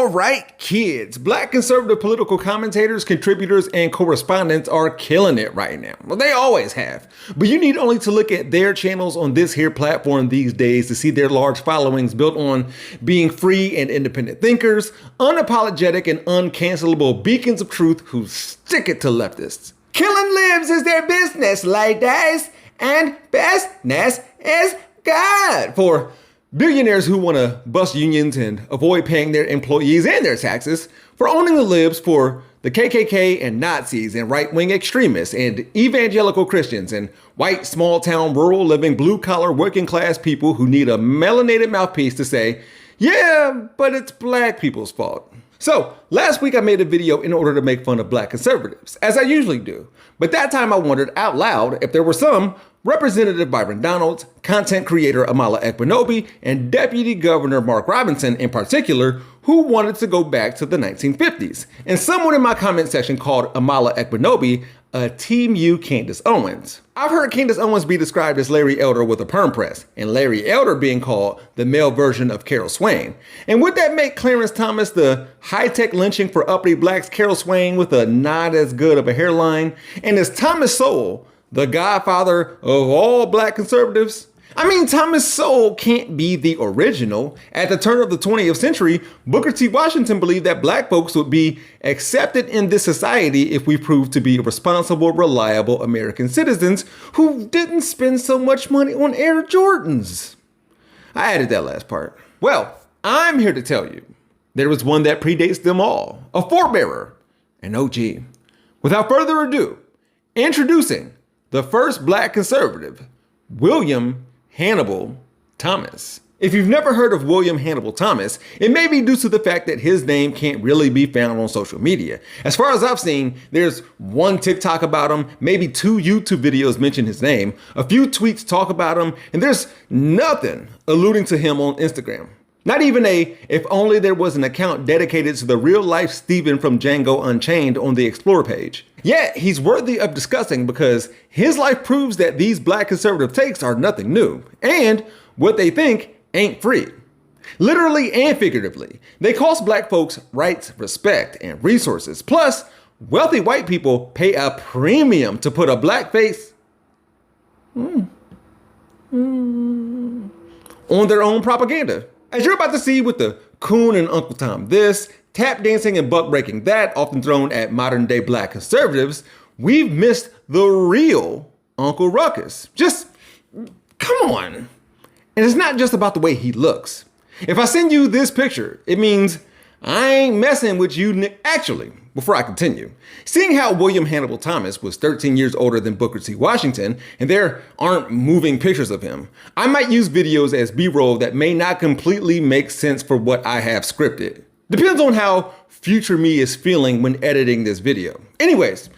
All right, kids. Black conservative political commentators, contributors, and correspondents are killing it right now. Well, they always have. But you need only to look at their channels on this here platform these days to see their large followings built on being free and independent thinkers, unapologetic and uncancelable beacons of truth who stick it to leftists. Killing libs is their business, ladies, and business is good for billionaires who want to bust unions and avoid paying their employees and their taxes, for owning the libs, for the KKK and Nazis and right-wing extremists and evangelical Christians and white, small-town, rural living, blue-collar, working-class people who need a melanated mouthpiece to say, yeah, but it's black people's fault. So, last week I made a video in order to make fun of black conservatives, as I usually do. But that time I wondered out loud if there were some Representative Byron Donalds, content creator Amala Ekpunobi, and Deputy Governor Mark Robinson in particular, who wanted to go back to the 1950s. And someone in my comment section called Amala Ekpunobi a Team U Candace Owens. I've heard Candace Owens be described as Larry Elder with a perm press, and Larry Elder being called the male version of Carol Swain. And would that make Clarence Thomas the high-tech lynching for uppity blacks Carol Swain with a not as good of a hairline? And is Thomas Sowell the godfather of all black conservatives? I mean, Thomas Sowell can't be the original. At the turn of the 20th century, Booker T. Washington believed that black folks would be accepted in this society if we proved to be responsible, reliable American citizens who didn't spend so much money on Air Jordans. I added that last part. Well, I'm here to tell you there was one that predates them all, a forebearer, an OG. Without further ado, introducing the first black conservative, William Hannibal Thomas. If you've never heard of William Hannibal Thomas, it may be due to the fact that his name can't really be found on social media. As far as I've seen, there's one TikTok about him, maybe 2 YouTube videos mention his name, a few tweets talk about him, and there's nothing alluding to him on Instagram. Not even a, if only there was an account dedicated to the real life Stephen from Django Unchained on the Explore page. Yet, he's worthy of discussing because his life proves that these black conservative takes are nothing new, and what they think ain't free. Literally and figuratively, they cost black folks rights, respect, and resources. Plus, wealthy white people pay a premium to put a black face on their own propaganda. As you're about to see with the Coon and Uncle Tom this, tap dancing and buck breaking that, often thrown at modern day black conservatives, we've missed the real Uncle Ruckus. Just, come on. And it's not just about the way he looks. If I send you this picture, it means I ain't messing with you. Actually, before I continue, seeing how William Hannibal Thomas was 13 years older than Booker T. Washington, and there aren't moving pictures of him, I might use videos as B-roll that may not completely make sense for what I have scripted. Depends on how future me is feeling when editing this video. Anyways,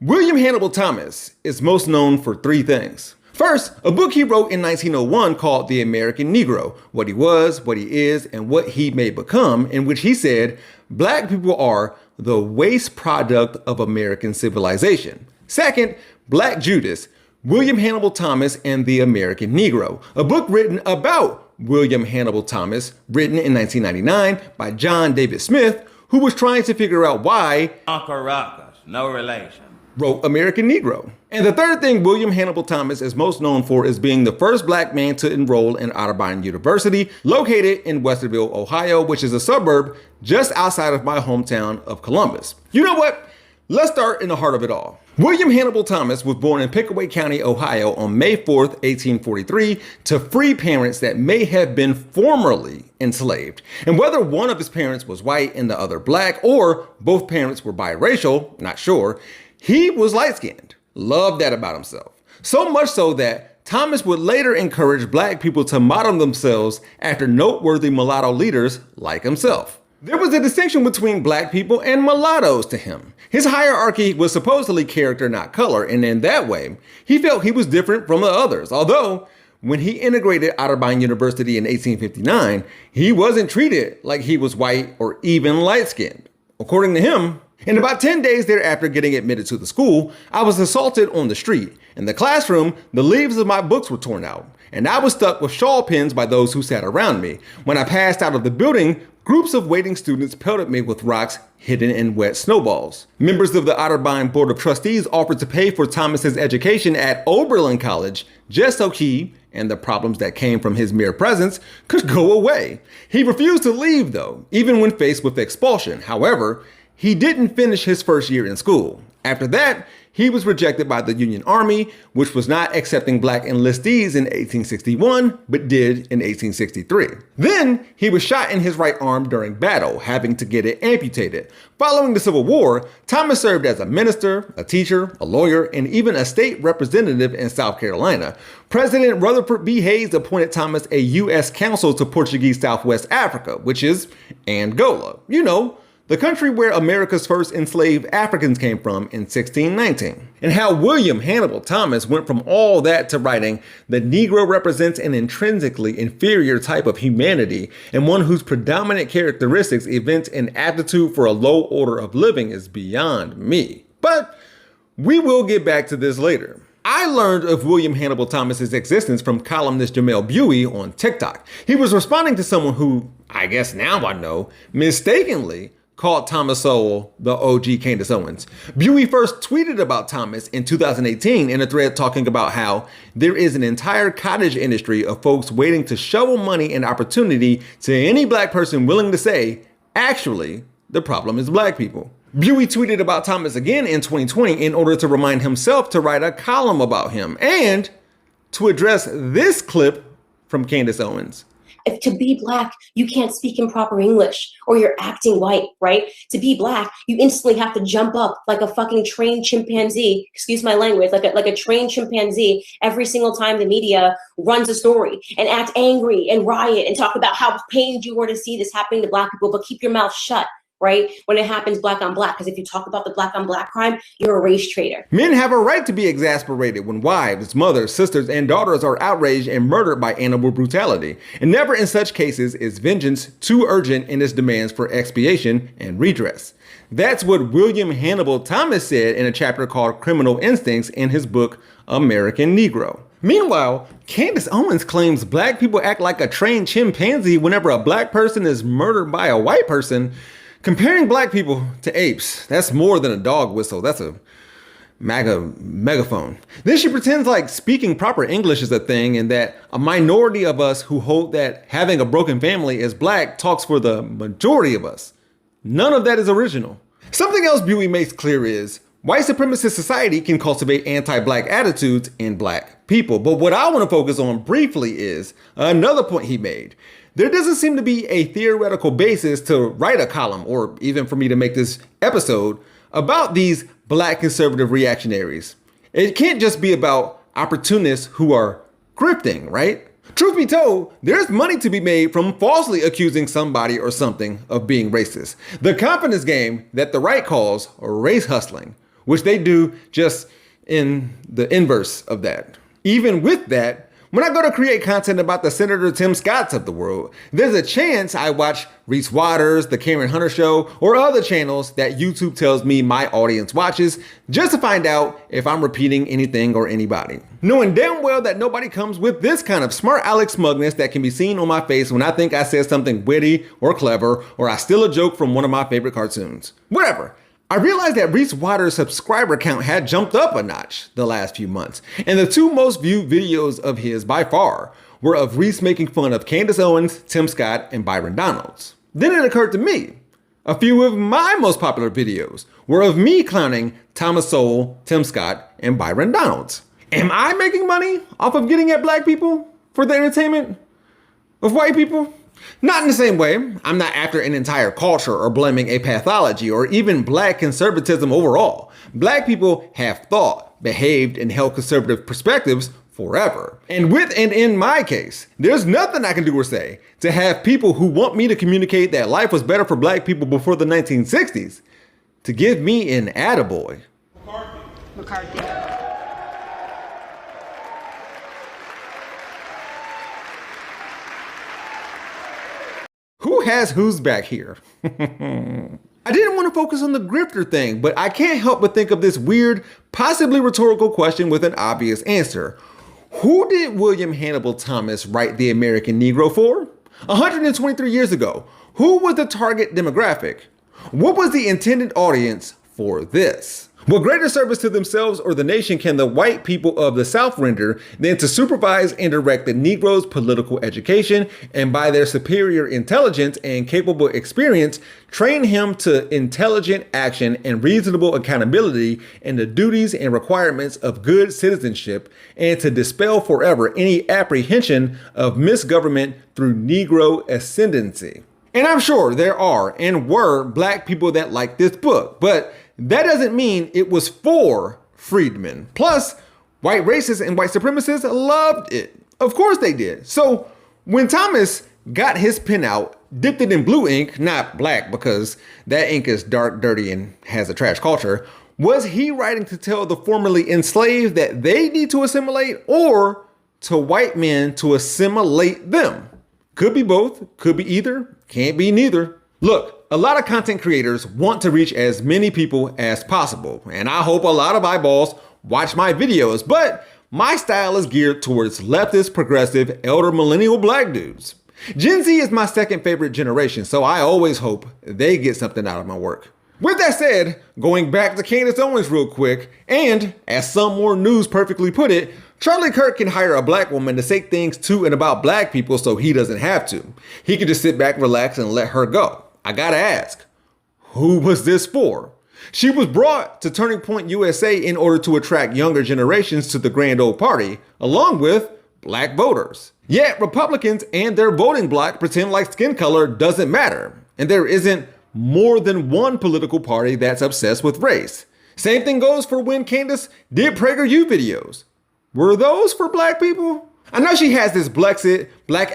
William Hannibal Thomas is most known for 3 things. First, a book he wrote in 1901 called The American Negro, What He Was, What He Is, and What He May Become, in which he said, black people are the waste product of American civilization. Second, Black Judas, William Hannibal Thomas and the American Negro, a book written about William Hannibal Thomas, written in 1999 by John David Smith, who was trying to figure out why Uncle Ruckus, no relation, wrote American Negro. And the third thing William Hannibal Thomas is most known for is being the first black man to enroll in Otterbein University, located in Westerville, Ohio, which is a suburb just outside of my hometown of Columbus. You know what? Let's start in the heart of it all. William Hannibal Thomas was born in Pickaway County, Ohio on May 4th, 1843 to free parents that may have been formerly enslaved. And whether one of his parents was white and the other black, or both parents were biracial, not sure, he was light-skinned. Loved that about himself. So much so that Thomas would later encourage black people to model themselves after noteworthy mulatto leaders like himself. There was a distinction between black people and mulattoes to him. His hierarchy was supposedly character, not color, and in that way, he felt he was different from the others. Although, when he integrated Otterbein University in 1859, he wasn't treated like he was white or even light-skinned. According to him, in about 10 days thereafter getting admitted to the school, I was assaulted on the street. In the classroom, the leaves of my books were torn out, and I was stuck with shawl pins by those who sat around me. When I passed out of the building, Groups of waiting students pelted me with rocks hidden in wet snowballs. Members of the Otterbein Board of Trustees offered to pay for Thomas's education at Oberlin College just so he and the problems that came from his mere presence could go away. He refused to leave though, even when faced with expulsion. However, he didn't finish his first year in school. After that, he was rejected by the Union Army, which was not accepting black enlistees in 1861, but did in 1863. Then, he was shot in his right arm during battle, having to get it amputated. Following the Civil War, Thomas served as a minister, a teacher, a lawyer, and even a state representative in South Carolina. President Rutherford B. Hayes appointed Thomas a U.S. consul to Portuguese Southwest Africa, which is Angola. You know, the country where America's first enslaved Africans came from in 1619. And how William Hannibal Thomas went from all that to writing, "The Negro represents an intrinsically inferior type of humanity and one whose predominant characteristics evince an aptitude for a low order of living" is beyond me. But we will get back to this later. I learned of William Hannibal Thomas's existence from columnist Jamel Bouie on TikTok. He was responding to someone who, I guess now I know, mistakenly called Thomas Sowell the OG Candace Owens. Bouie first tweeted about Thomas in 2018 in a thread talking about how there is an entire cottage industry of folks waiting to shovel money and opportunity to any black person willing to say, actually, the problem is black people. Bouie tweeted about Thomas again in 2020 in order to remind himself to write a column about him and to address this clip from Candace Owens. If to be black, you can't speak in proper English or you're acting white, right? To be black, you instantly have to jump up like a fucking trained chimpanzee, excuse my language, like a trained chimpanzee every single time the media runs a story and act angry and riot and talk about how pained you were to see this happening to black people, but keep your mouth shut, right? When it happens black on black, because if you talk about the black on black crime, you're a race traitor. Men have a right to be exasperated when wives, mothers, sisters, and daughters are outraged and murdered by animal brutality. And never in such cases is vengeance too urgent in its demands for expiation and redress. That's what William Hannibal Thomas said in a chapter called Criminal Instincts in his book, American Negro. Meanwhile, Candace Owens claims black people act like a trained chimpanzee whenever a black person is murdered by a white person. Comparing black people to apes, that's more than a dog whistle, that's a megaphone. Then she pretends like speaking proper English is a thing and that a minority of us who hold that having a broken family is black talks for the majority of us. None of that is original. Something else Bouie makes clear is white supremacist society can cultivate anti-black attitudes in black people. But what I want to focus on briefly is another point he made. There doesn't seem to be a theoretical basis to write a column, or even for me to make this episode, about these black conservative reactionaries. It can't just be about opportunists who are grifting, right? Truth be told, there's money to be made from falsely accusing somebody or something of being racist. The confidence game that the right calls race hustling, which they do just in the inverse of that. Even with that, when I go to create content about the Senator Tim Scotts of the world, there's a chance I watch Reese Waters, The Karen Hunter Show, or other channels that YouTube tells me my audience watches just to find out if I'm repeating anything or anybody. Knowing damn well that nobody comes with this kind of smart aleck smugness that can be seen on my face when I think I said something witty or clever, or I steal a joke from one of my favorite cartoons. Whatever. I realized that Reese Waters' subscriber count had jumped up a notch the last few months, and the two most viewed videos of his by far were of Reese making fun of Candace Owens, Tim Scott, and Byron Donalds. Then it occurred to me, a few of my most popular videos were of me clowning Thomas Sowell, Tim Scott, and Byron Donalds. Am I making money off of getting at black people for the entertainment of white people? Not in the same way. I'm not after an entire culture or blaming a pathology or even black conservatism overall. Black people have thought, behaved, and held conservative perspectives forever. And with and in my case, there's nothing I can do or say to have people who want me to communicate that life was better for black people before the 1960s to give me an attaboy. McCarthy. Who has whose back here? I didn't want to focus on the grifter thing, but I can't help but think of this weird, possibly rhetorical question with an obvious answer. Who did William Hannibal Thomas write The American Negro for? 123 years ago, Who was the target demographic? What was the intended audience for this? What greater service to themselves or the nation can the white people of the South render than to supervise and direct the Negro's political education, and by their superior intelligence and capable experience, train him to intelligent action and reasonable accountability in the duties and requirements of good citizenship, and to dispel forever any apprehension of misgovernment through Negro ascendancy. And I'm sure there are and were black people that like this book, but that doesn't mean it was for freedmen. Plus, white racists and white supremacists loved it. Of course they did. So when Thomas got his pen out, dipped it in blue ink, not black because that ink is dark, dirty, and has a trash culture, was he writing to tell the formerly enslaved that they need to assimilate, or to white men to assimilate them? Could be both, could be either, can't be neither. Look, a lot of content creators want to reach as many people as possible, and I hope a lot of eyeballs watch my videos, but my style is geared towards leftist, progressive, elder millennial black dudes. Gen Z is my second favorite generation, so I always hope they get something out of my work. With that said, going back to Candace Owens real quick, and as some more news perfectly put it, Charlie Kirk can hire a black woman to say things to and about black people so he doesn't have to. He can just sit back, relax, and let her go. I gotta ask, who was this for? She was brought to Turning Point USA in order to attract younger generations to the grand old party, along with black voters. Yet Republicans and their voting bloc pretend like skin color doesn't matter, and there isn't more than one political party that's obsessed with race. Same thing goes for when Candace did PragerU videos. Were those for black people? I know she has this black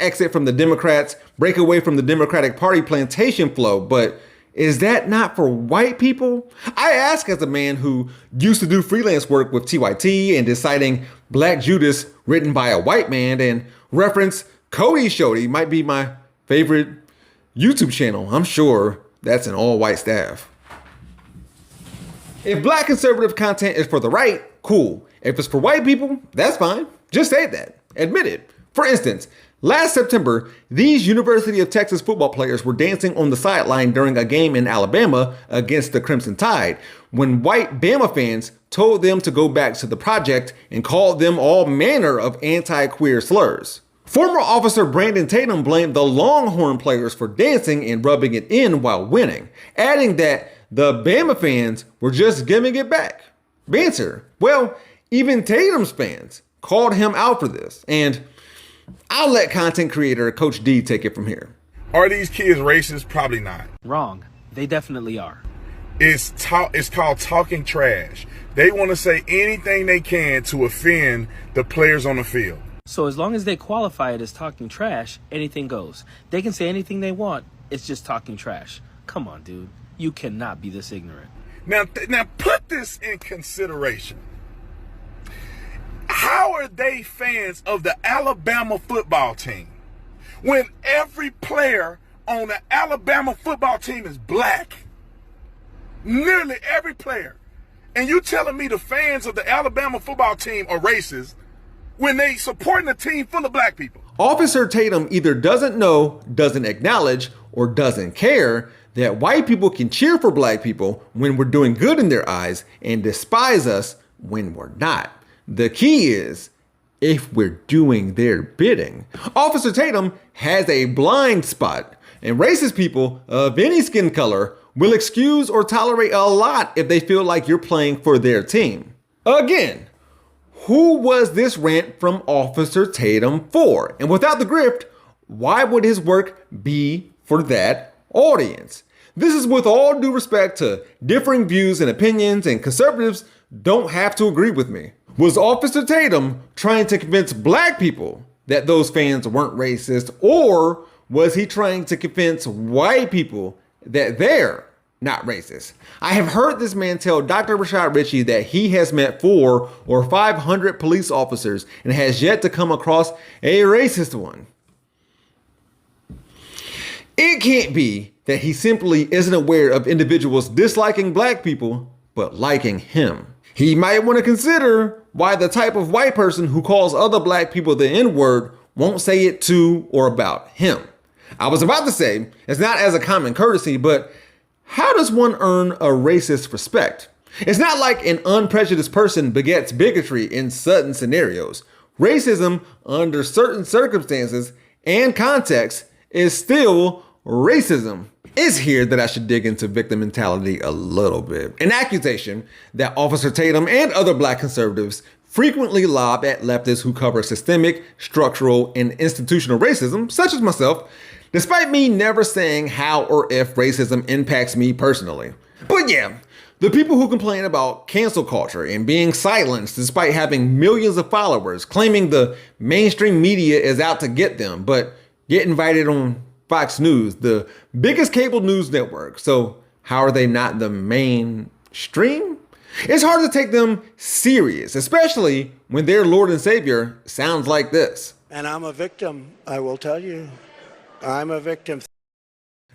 exit from the Democrats, break away from the Democratic Party plantation flow, but is that not for white people? I ask as a man who used to do freelance work with TYT and deciding Black Judas written by a white man, and reference Cody Shody might be my favorite YouTube channel. I'm sure that's an all white staff. If black conservative content is for the right, cool. If it's for white people, that's fine. Just say that. Admit it. For instance, last September, these University of Texas football players were dancing on the sideline during a game in Alabama against the Crimson Tide, when white Bama fans told them to go back to the project and called them all manner of anti-queer slurs. Former officer Brandon Tatum blamed the Longhorn players for dancing and rubbing it in while winning, adding that the Bama fans were just giving it back. Banter. Well, even Tatum's fans called him out for this, and I'll let content creator Coach D take it from here. Are these kids racist? Probably not. Wrong. They definitely are. It's called talking trash. They want to say anything they can to offend the players on the field. So as long as they qualify it as talking trash, anything goes. They can say anything they want. It's just talking trash. Come on, dude. You cannot be this ignorant. Now put this in consideration. How are they fans of the Alabama football team when every player on the Alabama football team is black? Nearly every player. And you telling me the fans of the Alabama football team are racist when they supporting a team full of black people? Officer Tatum either doesn't know, doesn't acknowledge, or doesn't care that white people can cheer for black people when we're doing good in their eyes and despise us when we're not. The key is if we're doing their bidding. Officer Tatum has a blind spot, and racist people of any skin color will excuse or tolerate a lot if they feel like you're playing for their team. Again, who was this rant from Officer Tatum for? And without the grift, why would his work be for that audience? This is with all due respect to differing views and opinions, and conservatives don't have to agree with me. Was Officer Tatum trying to convince black people that those fans weren't racist, or was he trying to convince white people that they're not racist? I have heard this man tell Dr. Rashad Ritchie that he has met 400 or 500 police officers and has yet to come across a racist one. It can't be that he simply isn't aware of individuals disliking black people, but liking him. He might want to consider why the type of white person who calls other black people the N-word won't say it to or about him. I was about to say, it's not as a common courtesy, but how does one earn a racist respect? It's not like an unprejudiced person begets bigotry in certain scenarios. Racism, under certain circumstances and contexts, is still racism. It's here that I should dig into victim mentality a little bit. An accusation that Officer Tatum and other black conservatives frequently lob at leftists who cover systemic, structural, and institutional racism, such as myself, despite me never saying how or if racism impacts me personally. But yeah, the people who complain about cancel culture and being silenced despite having millions of followers, claiming the mainstream media is out to get them, but get invited on Fox News, the biggest cable news network. So how are they not the mainstream? It's hard to take them serious, especially when their Lord and Savior sounds like this. And I'm a victim, I will tell you. I'm a victim.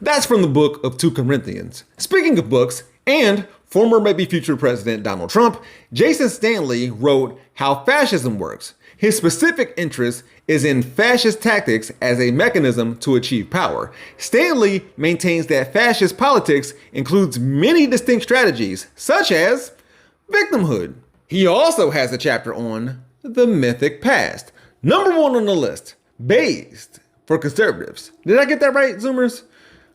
That's from the book of 2 Corinthians. Speaking of books, and former maybe future President Donald Trump, Jason Stanley wrote How Fascism Works. His specific interest is in fascist tactics as a mechanism to achieve power. Stanley maintains that fascist politics includes many distinct strategies, such as victimhood. He also has a chapter on the mythic past. Number 1 on the list, based for conservatives. Did I get that right, Zoomers?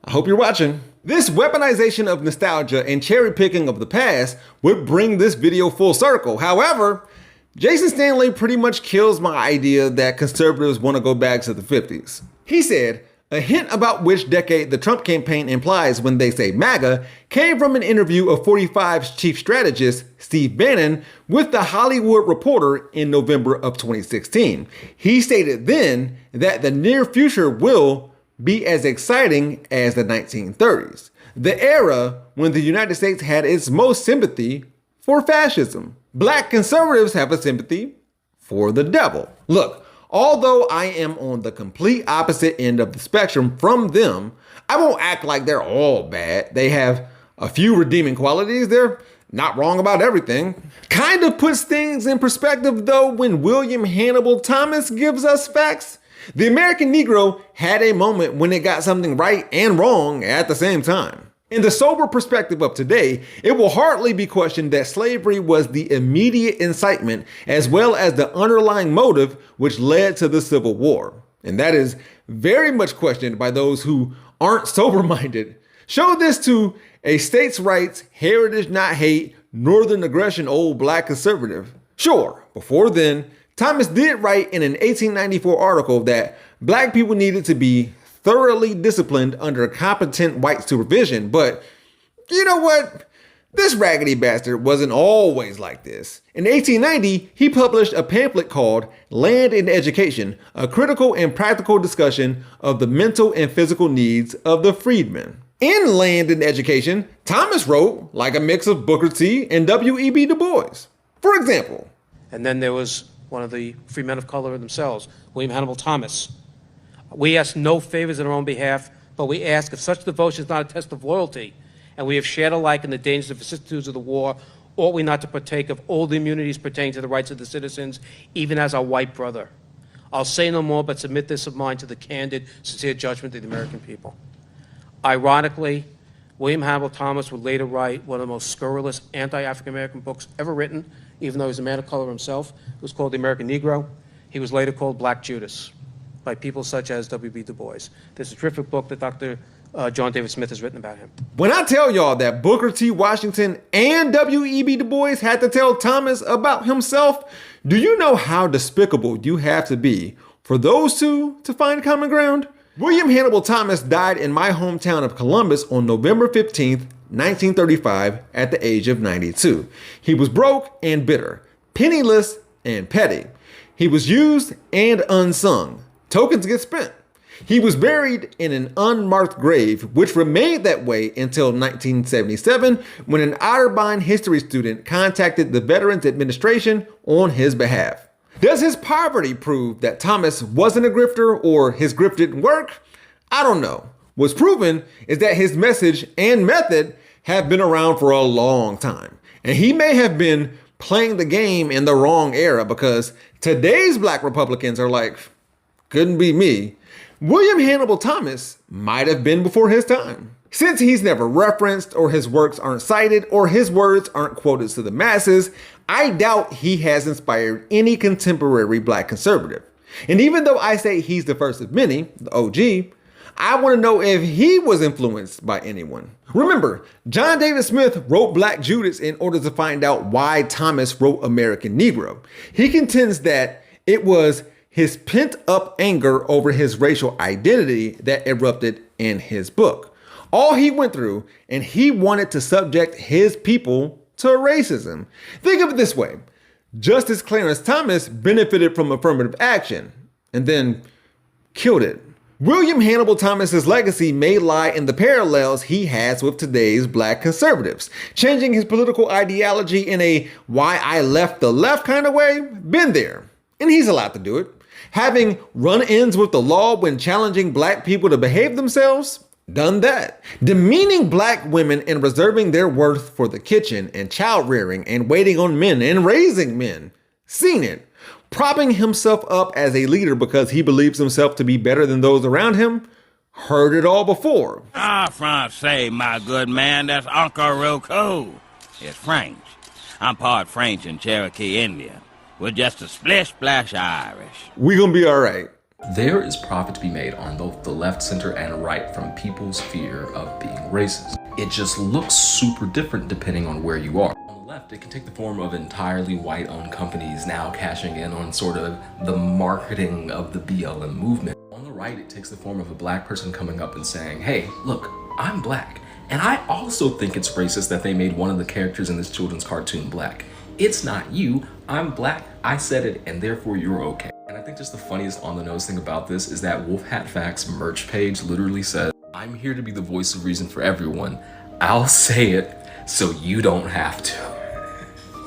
I hope you're watching. This weaponization of nostalgia and cherry picking of the past would bring this video full circle. However, Jason Stanley pretty much kills my idea that conservatives want to go back to the 50s. He said, a hint about which decade the Trump campaign implies when they say MAGA came from an interview of 45's chief strategist, Steve Bannon, with The Hollywood Reporter in November of 2016. He stated then that the near future will be as exciting as the 1930s, the era when the United States had its most sympathy for fascism. Black conservatives have a sympathy for the devil. Look, although I am on the complete opposite end of the spectrum from them, I won't act like they're all bad. They have a few redeeming qualities. They're not wrong about everything. Kind of puts things in perspective though when William Hannibal Thomas gives us facts. The American Negro had a moment when it got something right and wrong at the same time. In the sober perspective of today, it will hardly be questioned that slavery was the immediate incitement as well as the underlying motive which led to the Civil War. And that is very much questioned by those who aren't sober-minded. Show this to a states' rights, heritage not hate, northern aggression old black conservative. Sure, before then, Thomas did write in an 1894 article that black people needed to be thoroughly disciplined under competent white supervision, but you know what? This raggedy bastard wasn't always like this. In 1890, he published a pamphlet called Land and Education, a critical and practical discussion of the mental and physical needs of the freedmen. In Land and Education, Thomas wrote like a mix of Booker T and W.E.B. Du Bois. For example, and then there was one of the free men of color themselves, William Hannibal Thomas. We ask no favors on our own behalf, but we ask if such devotion is not a test of loyalty, and we have shared alike in the dangers and vicissitudes of the war, ought we not to partake of all the immunities pertaining to the rights of the citizens, even as our white brother. I'll say no more, but submit this of mine to the candid, sincere judgment of the American people. Ironically, William Hannibal Thomas would later write one of the most scurrilous anti-African American books ever written, even though he was a man of color himself. It was called The American Negro. He was later called Black Judas by people such as W.B. Du Bois. There's a terrific book that Dr. John David Smith has written about him. When I tell y'all that Booker T. Washington and W.E.B. Du Bois had to tell Thomas about himself, do you know how despicable you have to be for those two to find common ground? William Hannibal Thomas died in my hometown of Columbus on November 15th, 1935, at the age of 92. He was broke and bitter, penniless and petty. He was used and unsung. Tokens get spent. He was buried in an unmarked grave, which remained that way until 1977, when an Otterbein history student contacted the Veterans Administration on his behalf. Does his poverty prove that Thomas wasn't a grifter or his grift didn't work? I don't know. What's proven is that his message and method have been around for a long time. And he may have been playing the game in the wrong era, because today's black Republicans are like, couldn't be me. William Hannibal Thomas might have been before his time. Since he's never referenced, or his works aren't cited, or his words aren't quoted to the masses, I doubt he has inspired any contemporary black conservative. And even though I say he's the first of many, the OG, I want to know if he was influenced by anyone. Remember, John David Smith wrote Black Judas in order to find out why Thomas wrote American Negro. He contends that it was his pent-up anger over his racial identity that erupted in his book. All he went through, and he wanted to subject his people to racism. Think of it this way. Justice Clarence Thomas benefited from affirmative action and then killed it. William Hannibal Thomas's legacy may lie in the parallels he has with today's black conservatives, changing his political ideology in a why I left the left kind of way. Been there, and he's allowed to do it. Having run-ins with the law when challenging black people to behave themselves, done that. Demeaning black women and reserving their worth for the kitchen and child rearing and waiting on men and raising men, seen it. Propping himself up as a leader because he believes himself to be better than those around him, heard it all before. Ah, Francais, my good man, that's Uncle Ruckus. It's French. I'm part French and Cherokee Indian. We're just a splish-splash Irish. We gonna be all right. There is profit to be made on both the left, center, and right from people's fear of being racist. It just looks super different depending on where you are. On the left, it can take the form of entirely white-owned companies now cashing in on sort of the marketing of the BLM movement. On the right, it takes the form of a black person coming up and saying, hey, look, I'm black. And I also think it's racist that they made one of the characters in this children's cartoon black. It's not you, I'm black, I said it, and therefore you're okay. And I think just the funniest on-the-nose thing about this is that Wolf Hat Facts merch page literally says, I'm here to be the voice of reason for everyone. I'll say it so you don't have to.